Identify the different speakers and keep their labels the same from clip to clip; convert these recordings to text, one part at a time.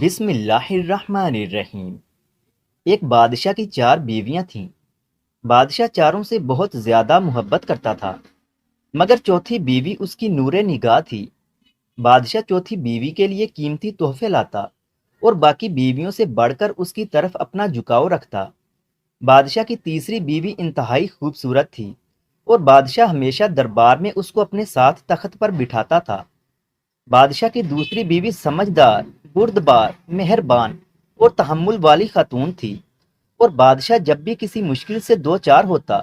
Speaker 1: بسم اللہ الرحمن الرحیم۔ ایک بادشاہ کی 4 بیویاں تھیں۔ بادشاہ چاروں سے بہت زیادہ محبت کرتا تھا، مگر چوتھی بیوی اس کی نور نگاہ تھی۔ بادشاہ چوتھی بیوی کے لیے قیمتی تحفے لاتا اور باقی بیویوں سے بڑھ کر اس کی طرف اپنا جھکاؤ رکھتا۔ بادشاہ کی تیسری بیوی انتہائی خوبصورت تھی اور بادشاہ ہمیشہ دربار میں اس کو اپنے ساتھ تخت پر بٹھاتا تھا۔ بادشاہ کی دوسری بیوی سمجھدار، بردبار، مہربان اور تحمل والی خاتون تھی، اور بادشاہ جب بھی کسی مشکل سے دو چار ہوتا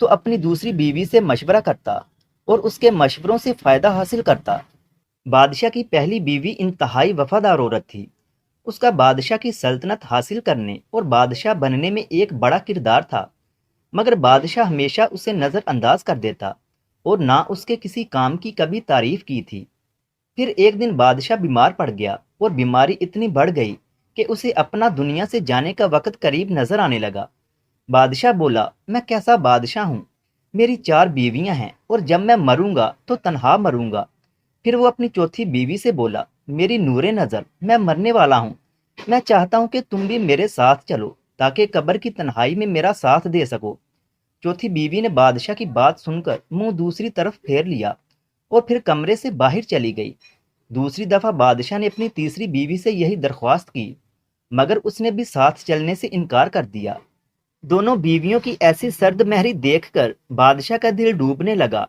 Speaker 1: تو اپنی دوسری بیوی سے مشورہ کرتا اور اس کے مشوروں سے فائدہ حاصل کرتا۔ بادشاہ کی پہلی بیوی انتہائی وفادار عورت تھی۔ اس کا بادشاہ کی سلطنت حاصل کرنے اور بادشاہ بننے میں ایک بڑا کردار تھا، مگر بادشاہ ہمیشہ اسے نظر انداز کر دیتا اور نہ اس کے کسی کام کی کبھی تعریف کی تھی۔ پھر ایک دن بادشاہ بیمار پڑ گیا اور بیماری اتنی بڑھ گئی کہ اسے اپنا دنیا سے جانے کا وقت قریب نظر آنے لگا۔ بادشاہ بولا، میں کیسا بادشاہ ہوں، میری 4 بیویاں ہیں اور جب میں مروں گا تو تنہا مروں گا۔ پھر وہ اپنی چوتھی بیوی سے بولا، میری نور نظر، میں مرنے والا ہوں، میں چاہتا ہوں کہ تم بھی میرے ساتھ چلو تاکہ قبر کی تنہائی میں میرا ساتھ دے سکو۔ چوتھی بیوی نے بادشاہ کی بات سن کر منہ دوسری طرف پھیر لیا اور پھر کمرے سے باہر چلی گئی۔ دوسری دفعہ بادشاہ نے اپنی تیسری بیوی سے یہی درخواست کی، مگر اس نے بھی ساتھ چلنے سے انکار کر دیا۔ دونوں بیویوں کی ایسی سرد مہری دیکھ کر بادشاہ کا دل ڈوبنے لگا،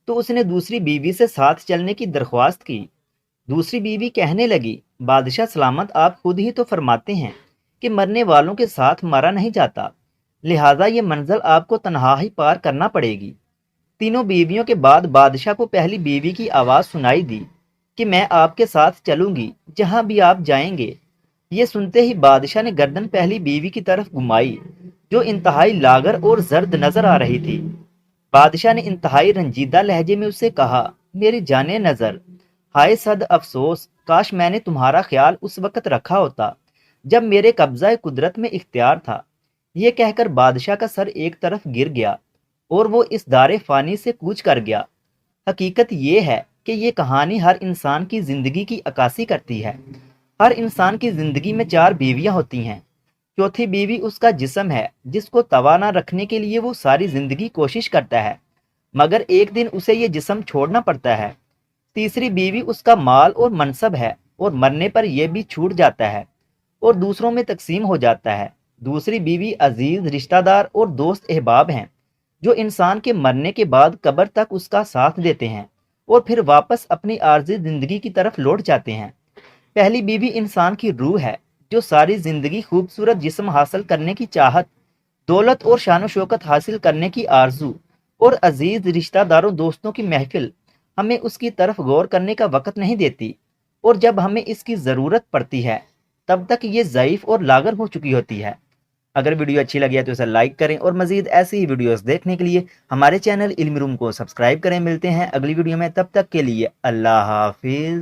Speaker 1: تو اس نے دوسری بیوی سے ساتھ چلنے کی درخواست کی۔ دوسری بیوی کہنے لگی، بادشاہ سلامت، آپ خود ہی تو فرماتے ہیں کہ مرنے والوں کے ساتھ مرا نہیں جاتا، لہٰذا یہ منزل آپ کو تنہا ہی پار کرنا پڑے گی۔ تینوں بیویوں کے بعد بادشاہ کو پہلی بیوی کی آواز سنائی دی کہ میں آپ کے ساتھ چلوں گی جہاں بھی آپ جائیں گے۔ یہ سنتے ہی بادشاہ نے گردن پہلی بیوی کی طرف گھمائی، جو انتہائی لاغر اور زرد نظر آ رہی تھی۔ بادشاہ نے انتہائی رنجیدہ لہجے میں اسے کہا، میری جانے نظر، ہائے صد افسوس، کاش میں نے تمہارا خیال اس وقت رکھا ہوتا جب میرے قبضہ قدرت میں اختیار تھا۔ یہ کہہ کر بادشاہ کا سر ایک طرف گر گیا اور وہ اس دار فانی سے کوچ کر گیا۔ حقیقت یہ ہے کہ یہ کہانی ہر انسان کی زندگی کی عکاسی کرتی ہے۔ ہر انسان کی زندگی میں 4 بیویاں ہوتی ہیں۔ چوتھی بیوی اس کا جسم ہے جس کو توانا رکھنے کے لیے وہ ساری زندگی کوشش کرتا ہے، مگر ایک دن اسے یہ جسم چھوڑنا پڑتا ہے۔ تیسری بیوی اس کا مال اور منصب ہے اور مرنے پر یہ بھی چھوٹ جاتا ہے اور دوسروں میں تقسیم ہو جاتا ہے۔ دوسری بیوی عزیز رشتہ دار اور دوست احباب ہیں، جو انسان کے مرنے کے بعد قبر تک اس کا ساتھ دیتے ہیں اور پھر واپس اپنی عارضی زندگی کی طرف لوٹ جاتے ہیں۔ پہلی بیوی انسان کی روح ہے، جو ساری زندگی خوبصورت جسم حاصل کرنے کی چاہت، دولت اور شان و شوکت حاصل کرنے کی آرزو اور عزیز رشتہ داروں دوستوں کی محفل ہمیں اس کی طرف غور کرنے کا وقت نہیں دیتی، اور جب ہمیں اس کی ضرورت پڑتی ہے تب تک یہ ضعیف اور لاغر ہو چکی ہوتی ہے۔ اگر ویڈیو اچھی لگی ہے تو اسے لائک کریں اور مزید ایسی ہی ویڈیوز دیکھنے کے لیے ہمارے چینل علم روم کو سبسکرائب کریں۔ ملتے ہیں اگلی ویڈیو میں، تب تک کے لیے اللہ حافظ۔